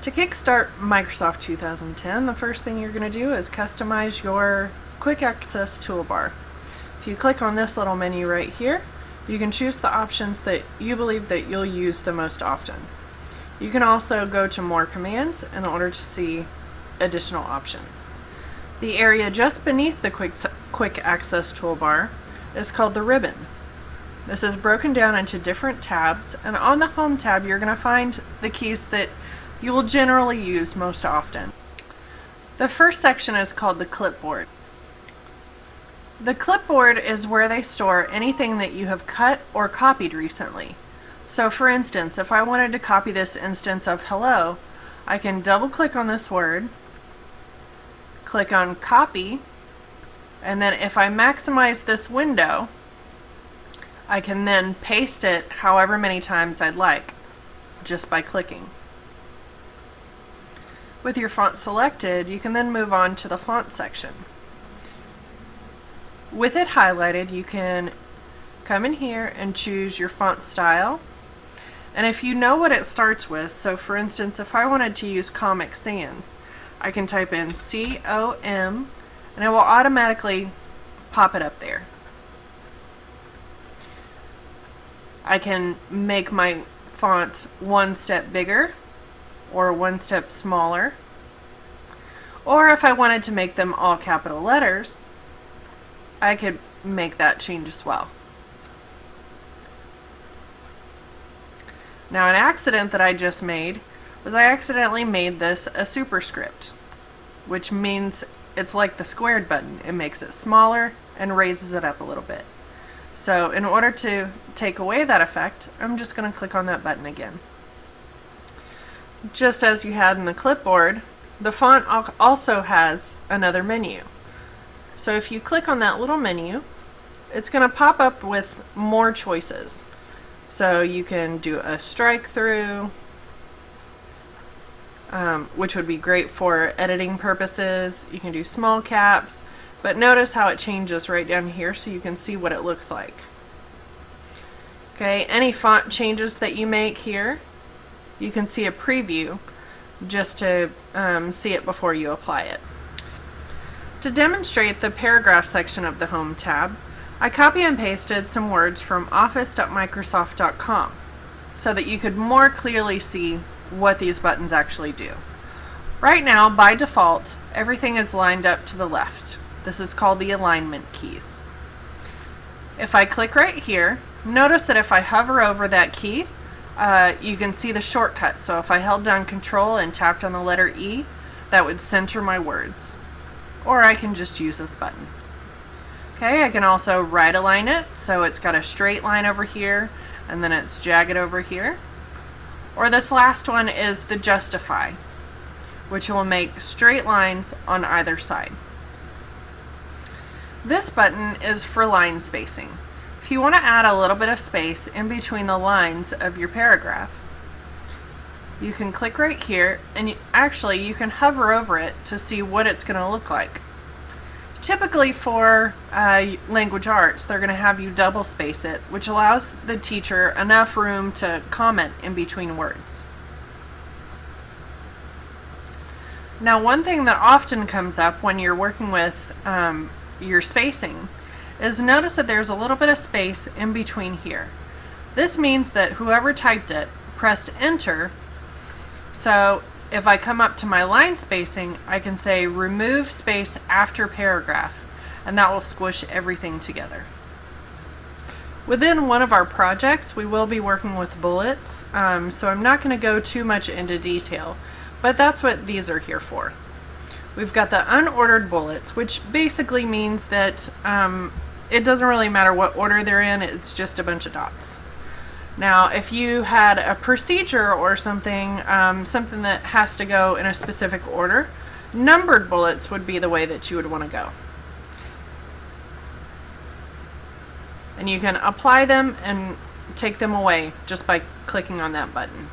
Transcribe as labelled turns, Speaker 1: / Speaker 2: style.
Speaker 1: To kickstart Microsoft 2010, the first thing you're going to do is customize your quick access toolbar. If you click on this little menu right here, you can choose the options that you believe that you'll use the most often. You can also go to more commands in order to see additional options. The area just beneath the quick access toolbar is called the ribbon. This is broken down into different tabs, and on the Home tab you're going to find the keys that you will generally use most often. The first section is called the clipboard. The clipboard is where they store anything that you have cut or copied recently. So for instance, if I wanted to copy this instance of hello, I can double click on this word, click on copy, and then if I maximize this window, I can then paste it however many times I'd like just by clicking. With your font selected, you can then move on to the font section. With it highlighted, you can come in here and choose your font style. And if you know what it starts with, so for instance, if I wanted to use Comic Sans, I can type in COM and it will automatically pop it up there. I can make my font one step bigger or one step smaller, or if I wanted to make them all capital letters, I could make that change as well. Now, an accident that I just made was I accidentally made this a superscript, which means it's like the squared button. It makes it smaller and raises it up a little bit. So in order to take away that effect, I'm just going to click on that button again. Just as you had in the clipboard, the font also has another menu. So if you click on that little menu, it's going to pop up with more choices. So you can do a strike through, which would be great for editing purposes. You can do small caps, but notice how it changes right down here so you can see what it looks like. Okay, any font changes that you make here, you can see a preview just to see it before you apply it. To demonstrate the paragraph section of the Home tab, I copy and pasted some words from office.microsoft.com so that you could more clearly see what these buttons actually do. Right now, by default, everything is lined up to the left. This is called the alignment keys. If I click right here, notice that if I hover over that key, you can see the shortcut. So if I held down Control and tapped on the letter E, that would center my words. Or I can just use this button. Okay, I can also right align it, so it's got a straight line over here, and then it's jagged over here. Or this last one is the Justify, which will make straight lines on either side. This button is for line spacing. If you want to add a little bit of space in between the lines of your paragraph, you can click right here, and you can hover over it to see what it's going to look like. Typically for language arts, they're going to have you double space it, which allows the teacher enough room to comment in between words. Now, one thing that often comes up when you're working with your spacing is notice that there's a little bit of space in between here. This means that whoever typed it pressed enter. So if I come up to my line spacing, I can say remove space after paragraph, and that will squish everything together. Within one of our projects, we will be working with bullets, so I'm not going to go too much into detail, but that's what these are here for. We've got the unordered bullets, which basically means that it doesn't really matter what order they're in, it's just a bunch of dots. Now, if you had a procedure or something, something that has to go in a specific order, numbered bullets would be the way that you would want to go. And you can apply them and take them away just by clicking on that button.